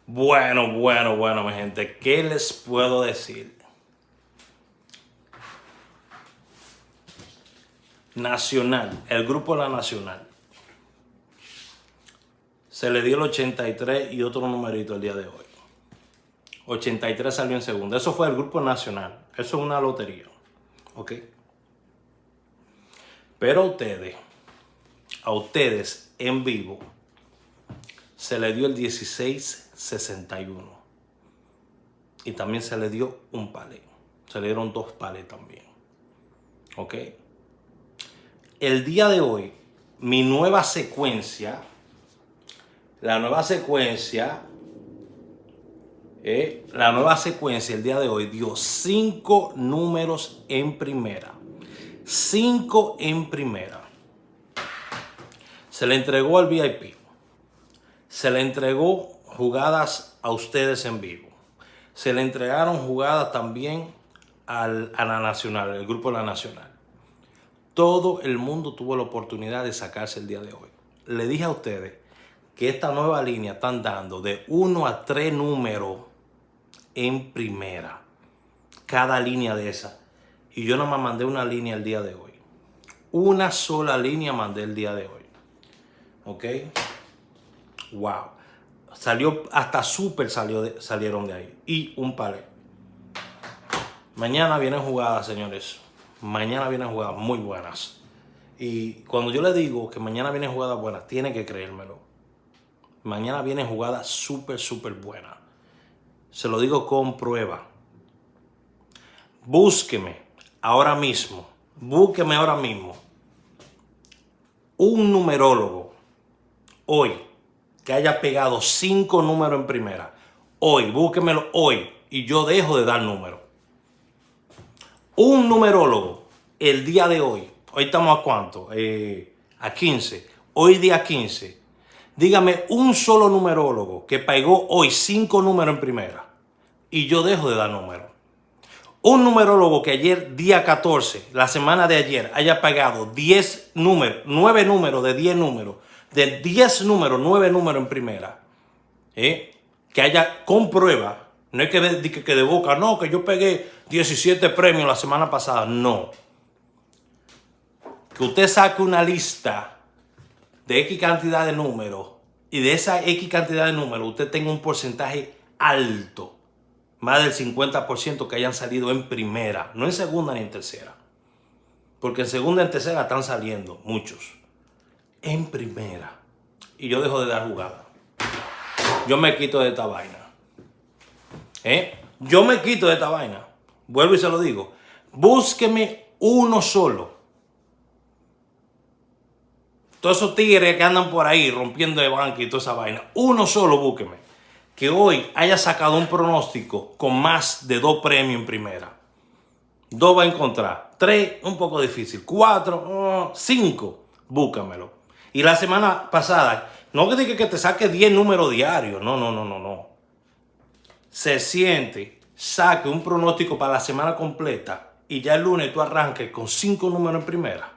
Bueno, mi gente, ¿qué les puedo decir? Nacional, el grupo La Nacional. Se le dio el 83 y otro numerito el día de hoy. 83 salió en segundo. Eso fue el grupo Nacional. Eso es una lotería. ¿Ok? Pero a ustedes en vivo, se le dio el 1661. Y también se le dio un palé. Se le dieron 2 palés también. ¿Ok? El día de hoy, mi nueva secuencia, la nueva secuencia el día de hoy dio 5 números en primera. 5 en primera. Se le entregó al VIP. Se le entregó jugadas a ustedes en vivo. Se le entregaron jugadas también a la Nacional, el grupo de La Nacional. Todo el mundo tuvo la oportunidad de sacarse el día de hoy. Le dije a ustedes que esta nueva línea están dando de 1 a 3 números en primera. Cada línea de esa. Y yo nomás mandé una línea el día de hoy. Una sola línea mandé el día de hoy. ¿Ok? Wow. Salió, hasta super salieron de ahí. Y un palé. Mañana vienen jugadas, señores. Mañana vienen jugadas muy buenas. Y cuando yo le digo que mañana vienen jugadas buenas, tiene que creérmelo. Mañana vienen jugadas súper buenas. Se lo digo con prueba. Búsqueme ahora mismo. Búsqueme ahora mismo un numerólogo hoy que haya pegado 5 números en primera. Hoy, búsquemelo hoy y yo dejo de dar números. Un numerólogo el día de hoy. Hoy estamos a cuánto? A 15. Hoy día 15. Dígame un solo numerólogo que pegó hoy 5 números en primera y yo dejo de dar números. Un numerólogo que ayer, día 14, la semana de ayer, haya pagado 10 números, 9 números de 10 números, de 10 números, 9 números en primera, que haya con prueba, no es que de boca, no, que yo pegué 17 premios la semana pasada, no. Que usted saque una lista de X cantidad de números y de esa X cantidad de números usted tenga un porcentaje alto. Más del 50% que hayan salido en primera, no en segunda ni en tercera. Porque en segunda y en tercera están saliendo muchos. En primera. Y yo dejo de dar jugada. Yo me quito de esta vaina. Yo me quito de esta vaina. Vuelvo y se lo digo. Búsqueme uno solo. Todos esos tigres que andan por ahí rompiendo de banca y toda esa vaina. Uno solo búsqueme. Que hoy haya sacado un pronóstico con más de 2 premios en primera. 2 va a encontrar. 3, un poco difícil. 4, 5, búscamelo. Y la semana pasada, no que diga que te saque 10 números diarios. No. Se siente, saque un pronóstico para la semana completa y ya el lunes tú arranques con 5 números en primera.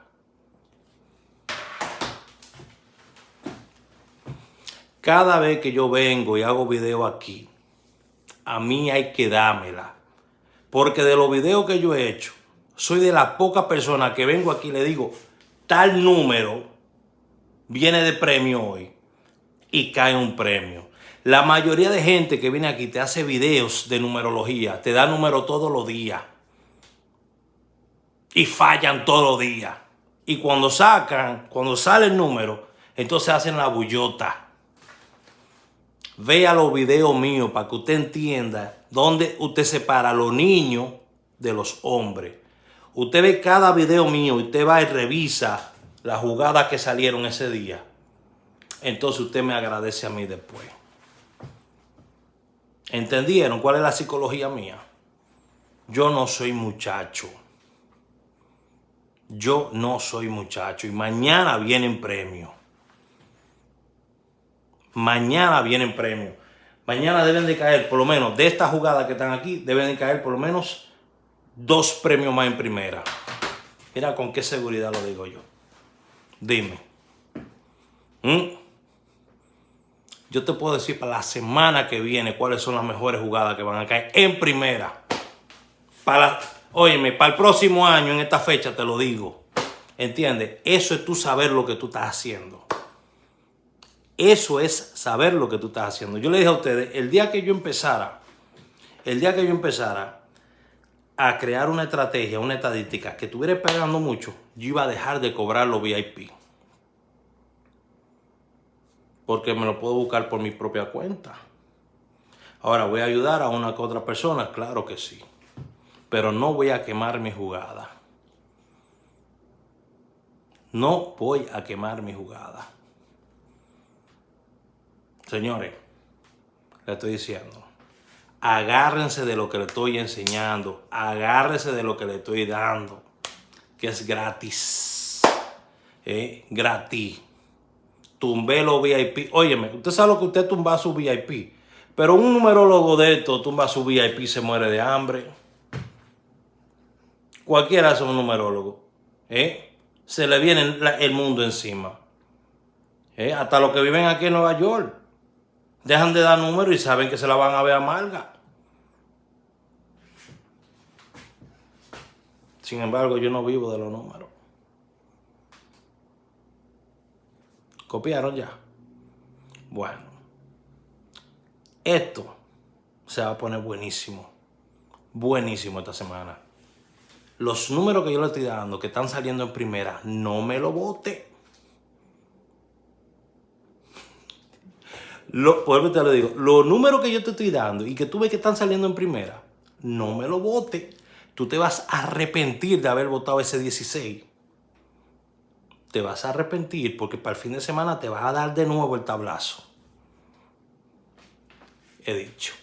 Cada vez que yo vengo y hago video aquí, a mí hay que dármela. Porque de los videos que yo he hecho, soy de las pocas personas que vengo aquí y le digo, tal número viene de premio hoy y cae un premio. La mayoría de gente que viene aquí te hace videos de numerología, te da número todos los días y fallan todos los días. Y cuando sale el número, entonces hacen la bullota. Vea los videos míos para que usted entienda dónde usted separa a los niños de los hombres. Usted ve cada video mío y usted va y revisa las jugadas que salieron ese día. Entonces usted me agradece a mí después. ¿Entendieron cuál es la psicología mía? Yo no soy muchacho. Yo no soy muchacho. Y mañana vienen premios. Mañana vienen premios. Mañana deben de caer, por lo menos, de estas jugadas que están aquí, deben de caer por lo menos 2 premios más en primera. Mira con qué seguridad lo digo yo. Dime. Yo te puedo decir para la semana que viene cuáles son las mejores jugadas que van a caer en primera. Óyeme, para el próximo año, en esta fecha, te lo digo. ¿Entiendes? Eso es tú saber lo que tú estás haciendo. Eso es saber lo que tú estás haciendo. Yo le dije a ustedes, el día que yo empezara a crear una estrategia, una estadística que estuviera pegando mucho, yo iba a dejar de cobrar los VIP. Porque me lo puedo buscar por mi propia cuenta. Ahora, ¿voy a ayudar a una que otra persona? Claro que sí. Pero no voy a quemar mi jugada. No voy a quemar mi jugada. Señores, le estoy diciendo, agárrense de lo que le estoy enseñando. Agárrense de lo que le estoy dando. Que es gratis. Gratis. Tumbé los VIP. Óyeme, usted sabe lo que usted tumba a su VIP. Pero un numerólogo de esto tumba a su VIP y se muere de hambre. Cualquiera es un numerólogo. Se le viene el mundo encima. Hasta los que viven aquí en Nueva York. Dejan de dar números y saben que se la van a ver amarga. Sin embargo, yo no vivo de los números. ¿Copiaron ya? Bueno. Esto se va a poner buenísimo. Buenísimo esta semana. Los números que yo le estoy dando, que están saliendo en primera, no me lo bote. Por eso te lo digo, los números que yo te estoy dando y que tú ves que están saliendo en primera, no me lo bote. Tú te vas a arrepentir de haber votado ese 16. Te vas a arrepentir porque para el fin de semana te vas a dar de nuevo el tablazo. He dicho.